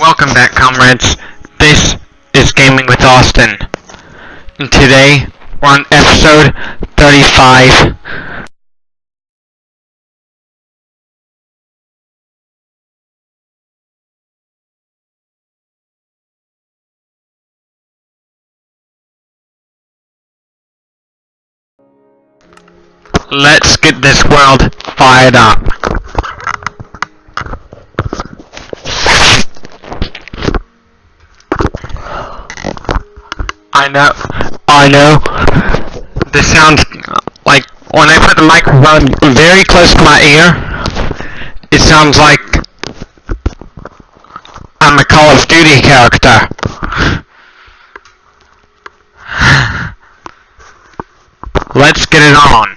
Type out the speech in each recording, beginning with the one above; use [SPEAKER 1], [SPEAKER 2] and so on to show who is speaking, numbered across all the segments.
[SPEAKER 1] Welcome back, comrades. This is Gaming with Austin. And today, we're on episode 35. Let's get this world fired up. I know. This sounds like when I put the microphone very close to my ear, it sounds like I'm a Call of Duty character. Let's get it on.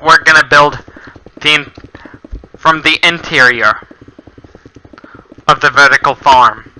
[SPEAKER 1] We're gonna build from the interior of the vertical farm.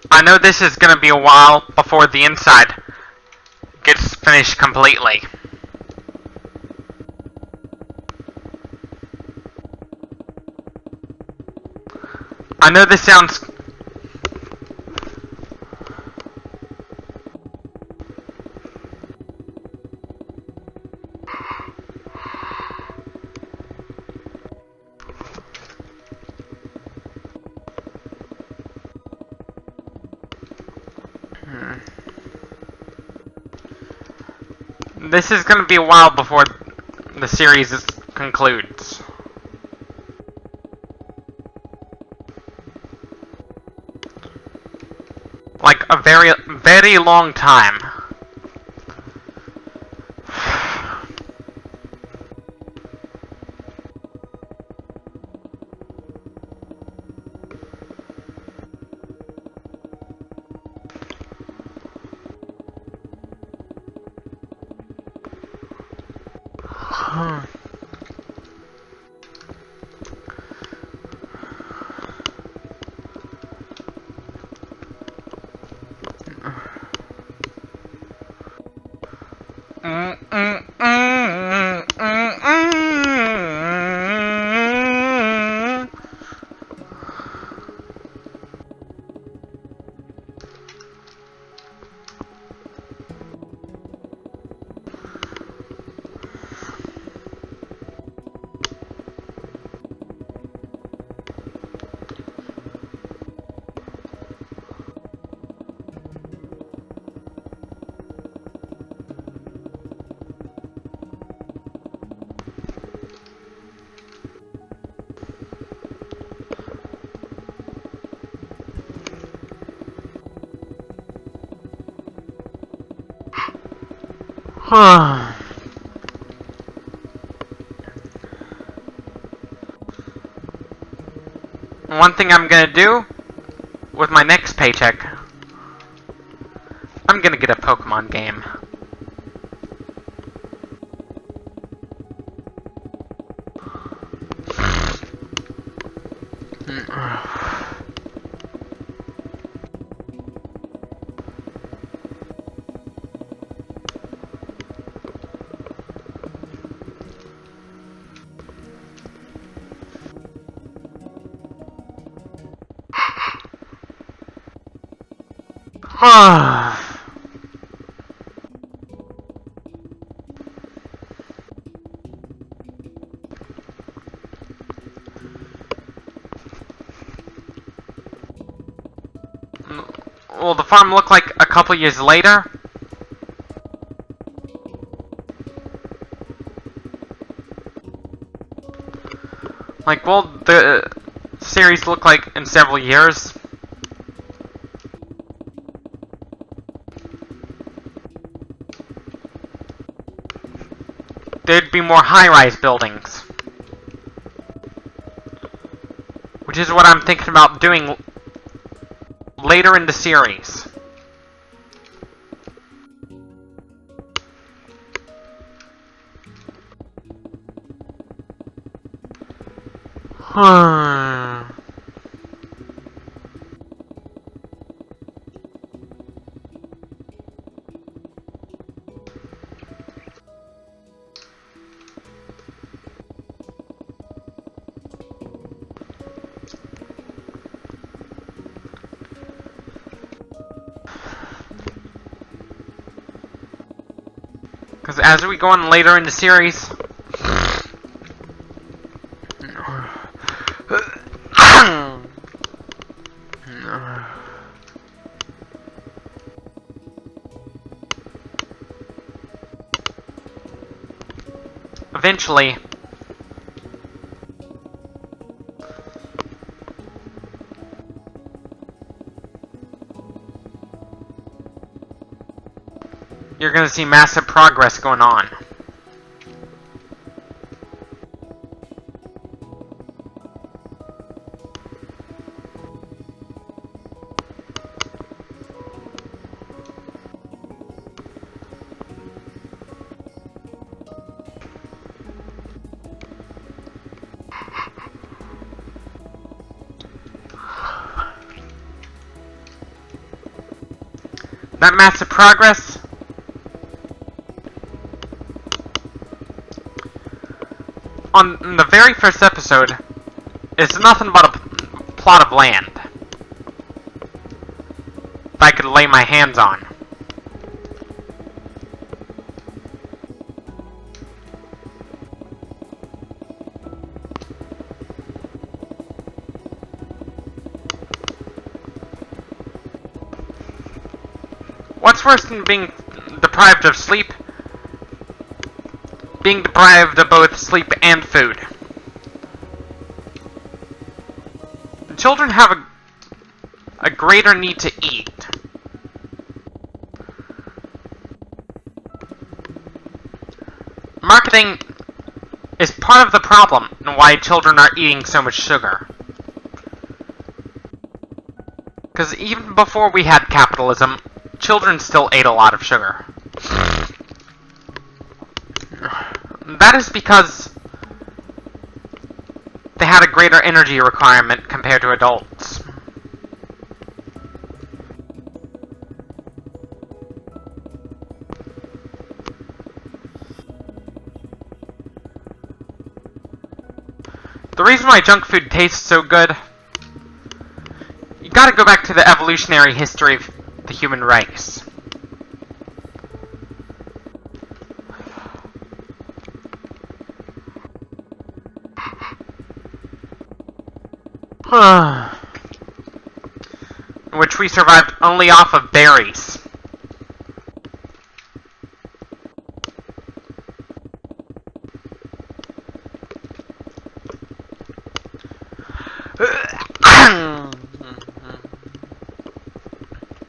[SPEAKER 1] I know this is gonna be a while before the inside gets finished completely. I know this sounds... This is going to be a while before the series concludes. Like a very, very long time. One thing I'm gonna do with my next paycheck, I'm gonna get a Pokemon game. Will the farm look like a couple years later? Like, will the series look like in several years? There'd be more high-rise buildings. Which is what I'm thinking about doing later in the series. Because as we go on later in the series, eventually, you're going to see massive progress going on. That massive progress on the very first episode is nothing but a plot of land that I could lay my hands on. What's worse than being deprived of sleep? Being deprived of both sleep and food. Children have a greater need to eat. Marketing is part of the problem in why children are eating so much sugar. Because even before we had capitalism, children still ate a lot of sugar. That is because they had a greater energy requirement compared to adults. The reason why junk food tastes so good, you gotta go back to the evolutionary history of the human race. In which we survived only off of berries.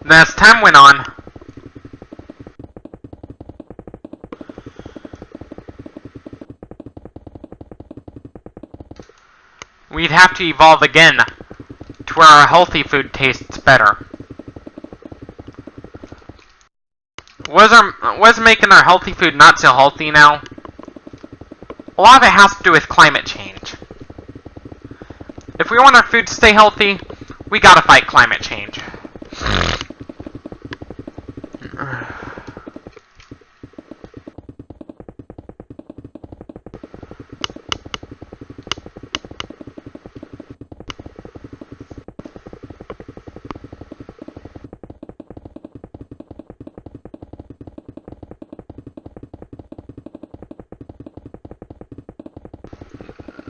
[SPEAKER 1] Then as time went on, we'd have to evolve again to where our healthy food tastes better. Was making our healthy food not so healthy now? A lot of it has to do with climate change. If we want our food to stay healthy, we gotta fight climate change.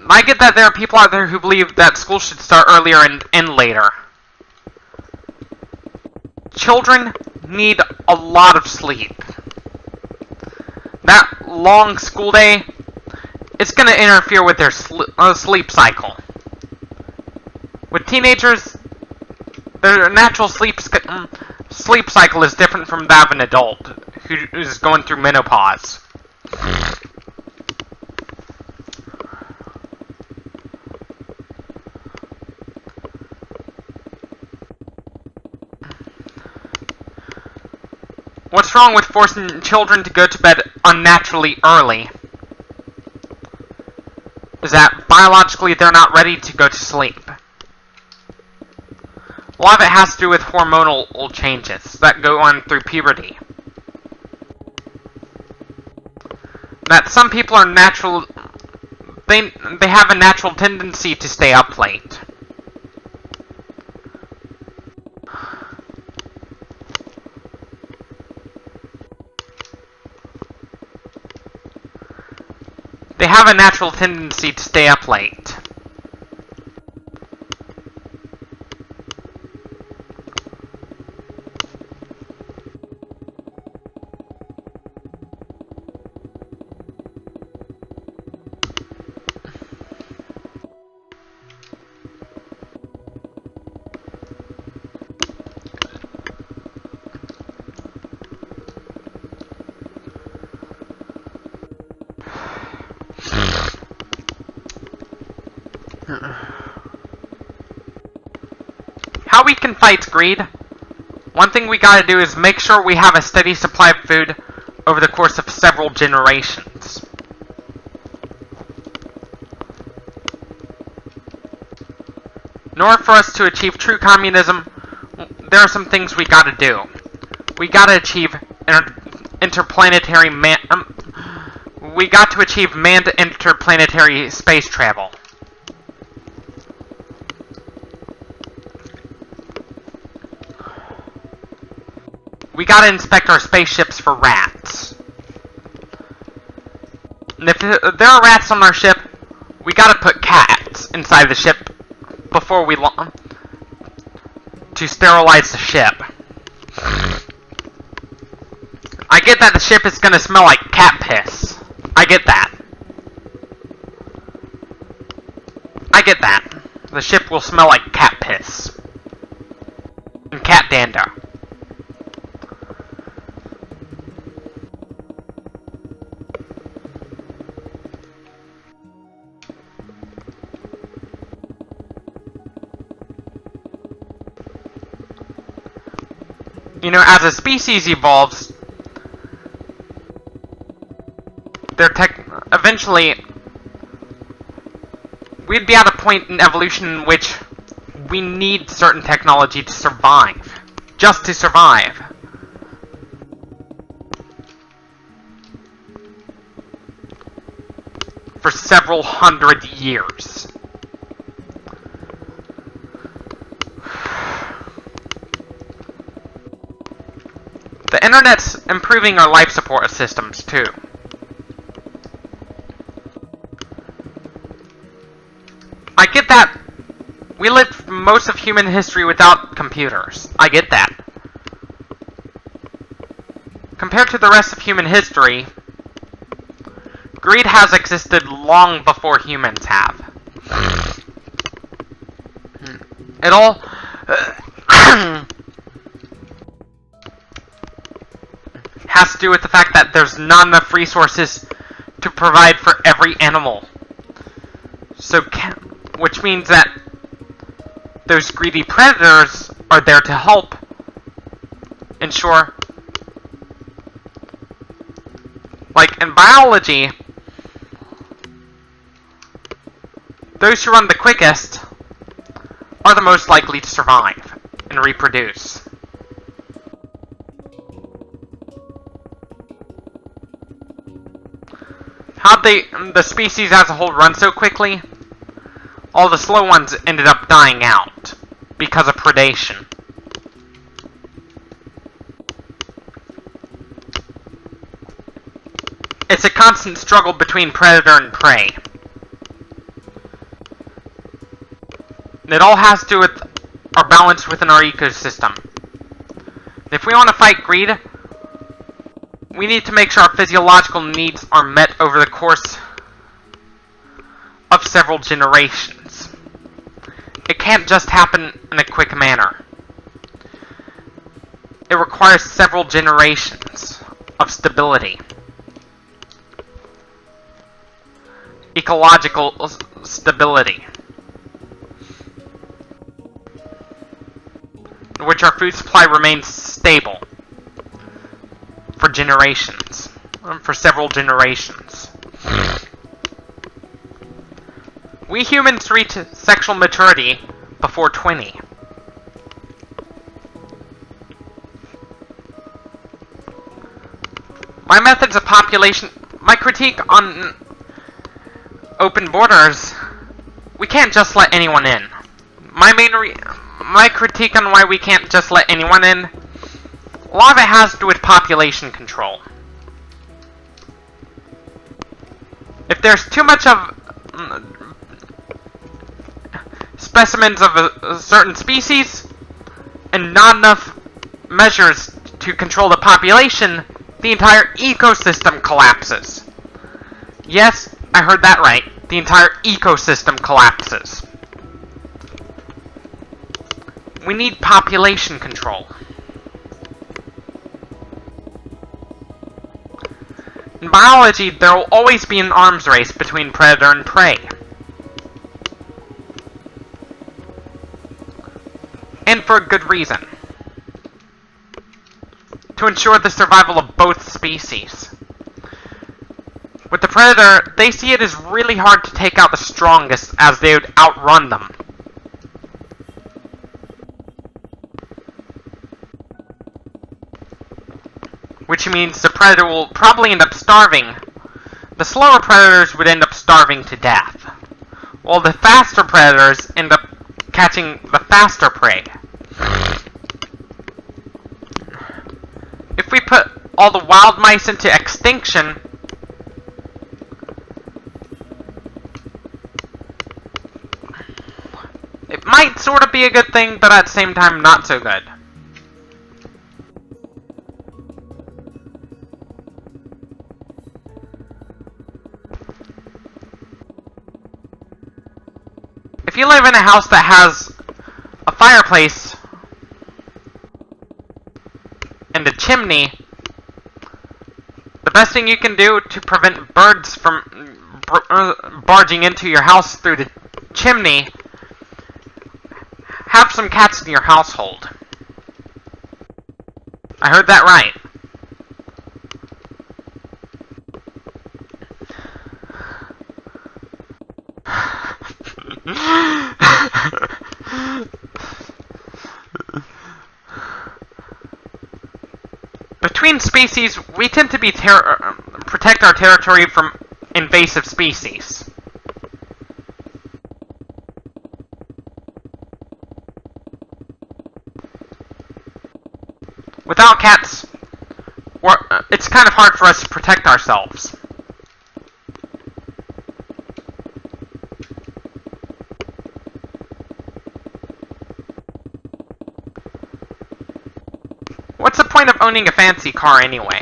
[SPEAKER 1] I get that there are people out there who believe that school should start earlier and end later. Children need a lot of sleep. That long school day, it's going to interfere with their sleep cycle. With teenagers, their natural sleep cycle is different from that of an adult who is going through menopause. What's wrong with forcing children to go to bed unnaturally early is that biologically they're not ready to go to sleep. A lot of it has to do with hormonal changes that go on through puberty. That some people are natural, they have a natural tendency to stay up late. They have a natural tendency to stay up late. How we can fight greed? One thing we gotta do is make sure we have a steady supply of food over the course of several generations. In order for us to achieve true communism, there are some things we gotta do. We gotta achieve interplanetary we got to achieve manned interplanetary space travel. We gotta inspect our spaceships for rats. And if there are rats on our ship, we gotta put cats inside the ship before we to sterilize the ship. I get that the ship is gonna smell like cat piss. I get that. I get that. The ship will smell like cat piss. And cat dander. You know, as a species evolves, eventually, we'd be at a point in evolution in which we need certain technology to survive. Just to survive. For several hundred years. The internet's improving our life support systems, too. I get that we lived most of human history without computers. I get that. Compared to the rest of human history, greed has existed long before humans have. It all has to do with the fact that there's not enough resources to provide for every animal. So, which means that those greedy predators are there to help ensure, like in biology, those who run the quickest are the most likely to survive and reproduce. How'd the species as a whole run so quickly? All the slow ones ended up dying out because of predation. It's a constant struggle between predator and prey. It all has to do with our balance within our ecosystem. If we want to fight greed, we need to make sure our physiological needs are met over the course of several generations. It can't just happen in a quick manner. It requires several generations of stability. Ecological stability. In which our food supply remains stable for generations. For several generations. We humans reach sexual maturity before 20. My methods of population... My critique on open borders... We can't just let anyone in. My critique on why we can't just let anyone in... A lot of it has to do with population control. If there's too much of... specimens of a certain species, and not enough measures to control the population, the entire ecosystem collapses. Yes, I heard that right. The entire ecosystem collapses. We need population control. In biology, there will always be an arms race between predator and prey. And for a good reason. To ensure the survival of both species. With the predator, they see it as really hard to take out the strongest, as they would outrun them. Which means the predator will probably end up starving. The slower predators would end up starving to death. While the faster predators end up catching the faster prey. If we put all the wild mice into extinction, it might sort of be a good thing, but at the same time not so good. If you live in a house that has a fireplace and a chimney, the best thing you can do to prevent birds from barging into your house through the chimney, have some cats in your household. I heard that right. Between species, we tend to be protect our territory from invasive species. Without cats, it's kind of hard for us to protect ourselves. What's the point of owning a fancy car anyway?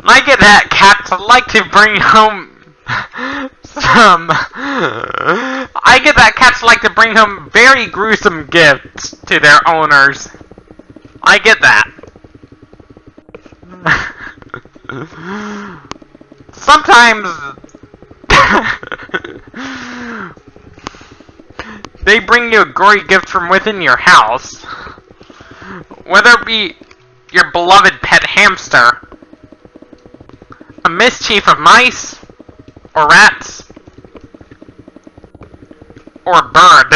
[SPEAKER 1] I get that cats like to bring home I get that cats like to bring home very gruesome gifts to their owners. I get that. Sometimes They bring you a gory gift from within your house. Whether it be your beloved pet hamster, a mischief of mice, or rats, or a bird.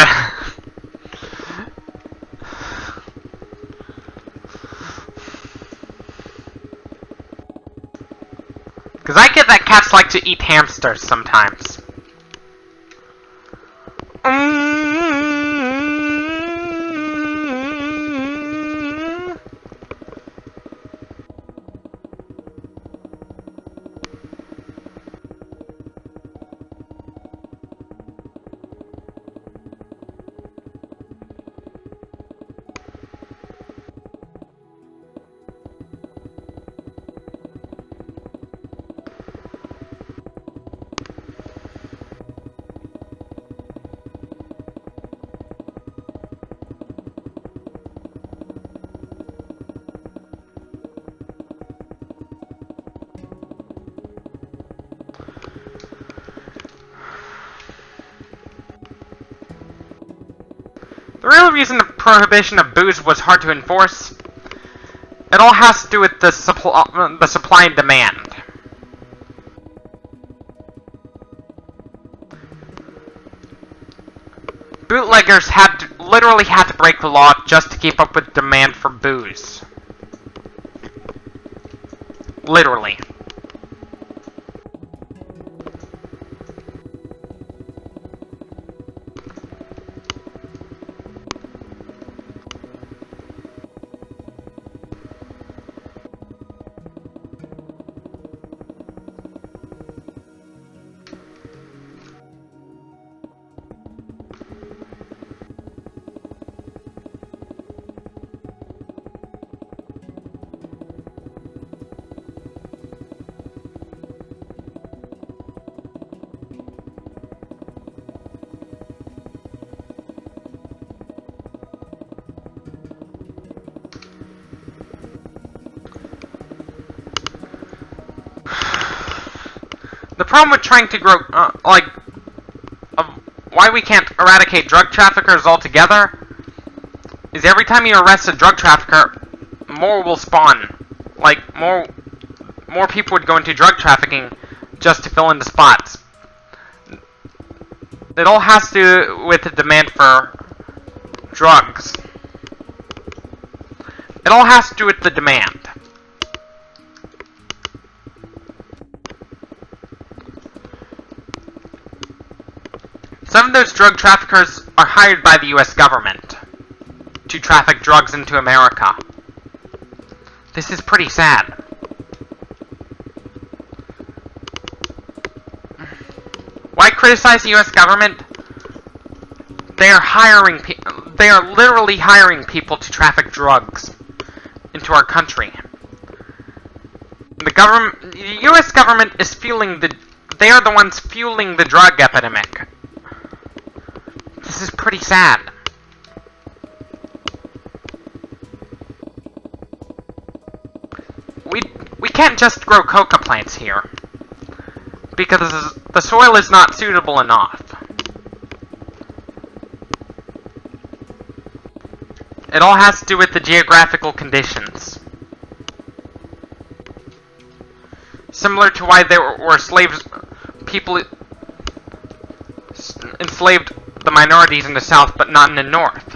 [SPEAKER 1] Because I get that cats like to eat hamsters sometimes. The real reason the prohibition of booze was hard to enforce, it all has to do with the supply and demand. Bootleggers literally had to break the law just to keep up with demand for booze. Literally. The problem with trying to grow, why we can't eradicate drug traffickers altogether, is every time you arrest a drug trafficker, more will spawn. Like, more people would go into drug trafficking just to fill in the spots. It all has to do with the demand for drugs. It all has to do with the demand. Some of those drug traffickers are hired by the US government to traffic drugs into America. This is pretty sad. Why criticize the US government? They are literally hiring people to traffic drugs into our country. The US government is they are the ones fueling the drug epidemic. This is pretty sad. We can't just grow coca plants here, because the soil is not suitable enough. It all has to do with the geographical conditions. Similar to why there were people enslaved the minorities in the South, but not in the North.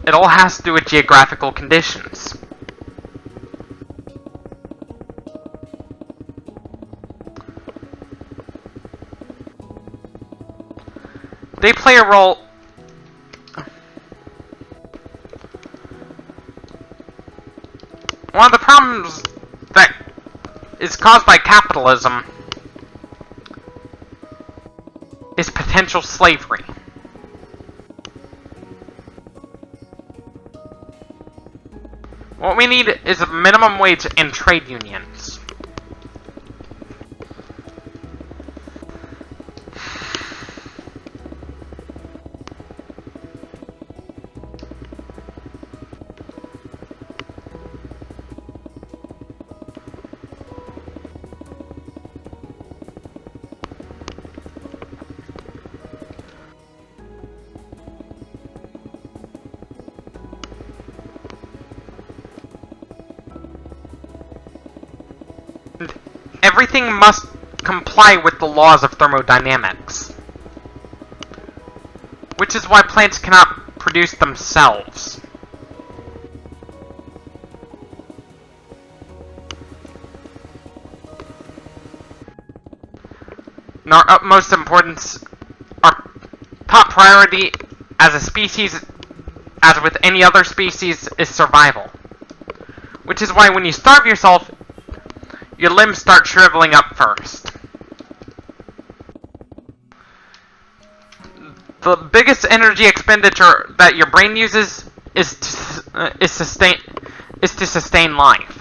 [SPEAKER 1] It all has to do with geographical conditions. They play a role. One of the problems that is caused by capitalism is potential slavery. What we need is a minimum wage and trade unions. everything must comply with the laws of thermodynamics. Which is why plants cannot produce themselves. And our utmost importance, our top priority as a species, as with any other species, is survival. Which is why when you starve yourself, your limbs start shriveling up first. The biggest energy expenditure that your brain uses is to sustain life.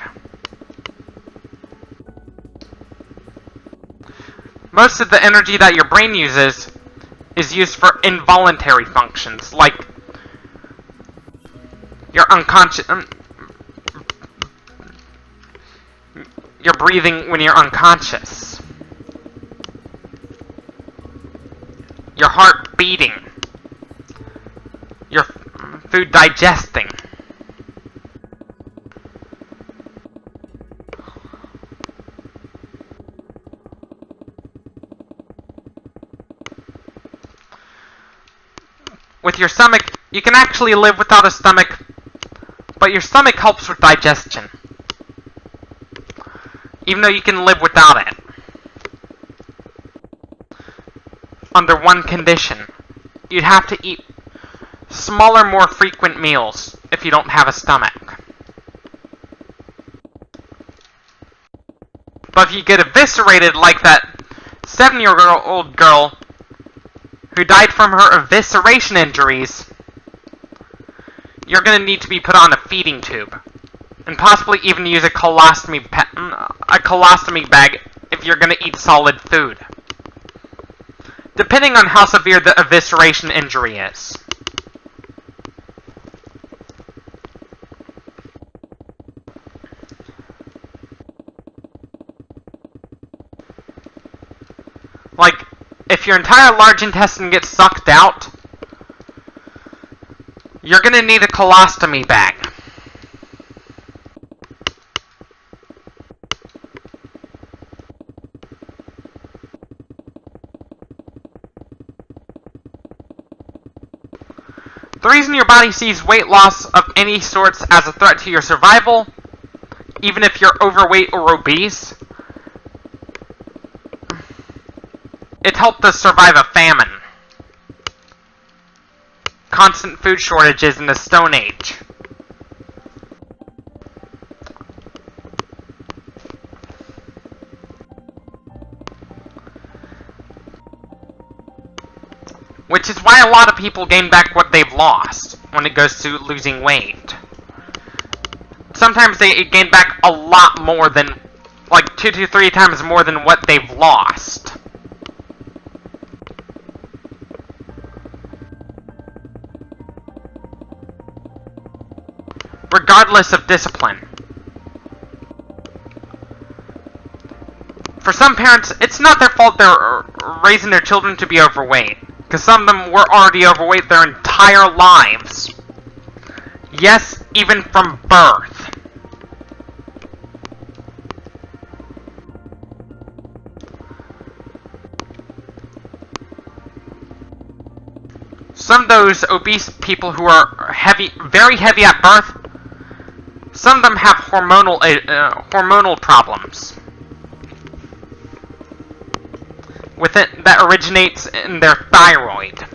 [SPEAKER 1] Most of the energy that your brain uses is used for involuntary functions, like your unconscious, your breathing when you're unconscious, your heart beating, your food digesting. With your stomach, you can actually live without a stomach, but your stomach helps with digestion. Even though you can live without it. Under one condition. You'd have to eat smaller, more frequent meals if you don't have a stomach. But if you get eviscerated like that 7-year-old girl who died from her evisceration injuries, you're going to need to be put on a feeding tube. And possibly even use a colostomy bag if you're going to eat solid food. Depending on how severe the evisceration injury is. Like, if your entire large intestine gets sucked out, you're going to need a colostomy bag. The reason your body sees weight loss of any sorts as a threat to your survival, even if you're overweight or obese, it helped us survive a famine, constant food shortages in the Stone Age. Which is why a lot of people gain back what they've lost when it goes to losing weight. Sometimes they gain back a lot more than, like 2 to 3 times more than what they've lost. Regardless of discipline. For some parents, it's not their fault they're raising their children to be overweight. Because some of them were already overweight their entire lives. Yes, even from birth. Some of those obese people who are very heavy at birth, some of them have hormonal problems. With it that originates in their thyroid.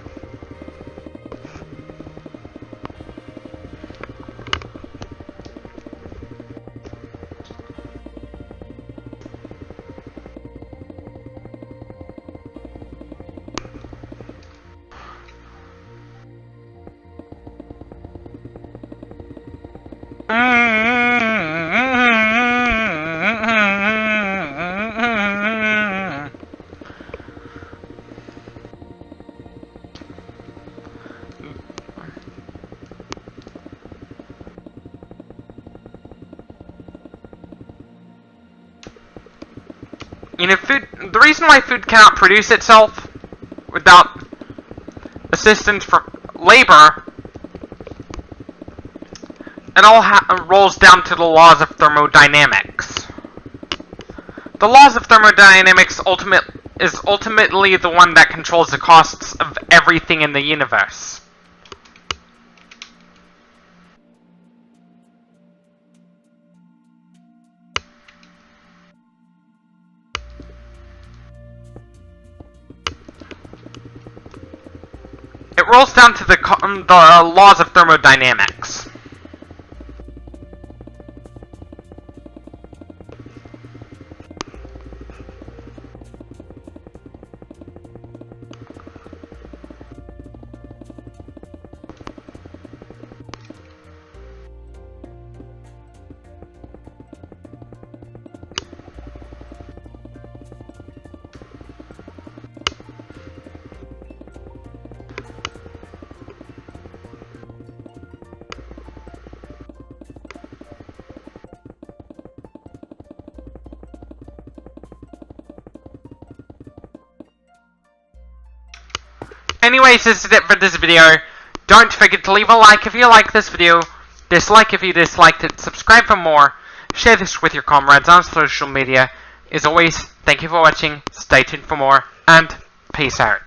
[SPEAKER 1] You know, the reason why food cannot produce itself without assistance from labor, it all rolls down to the laws of thermodynamics. The laws of thermodynamics is ultimately the one that controls the costs of everything in the universe. It rolls down to the laws of thermodynamics. Anyways, this is it for this video. Don't forget to leave a like if you like this video, dislike if you disliked it, subscribe for more, share this with your comrades on social media. As always, thank you for watching, stay tuned for more, and peace out.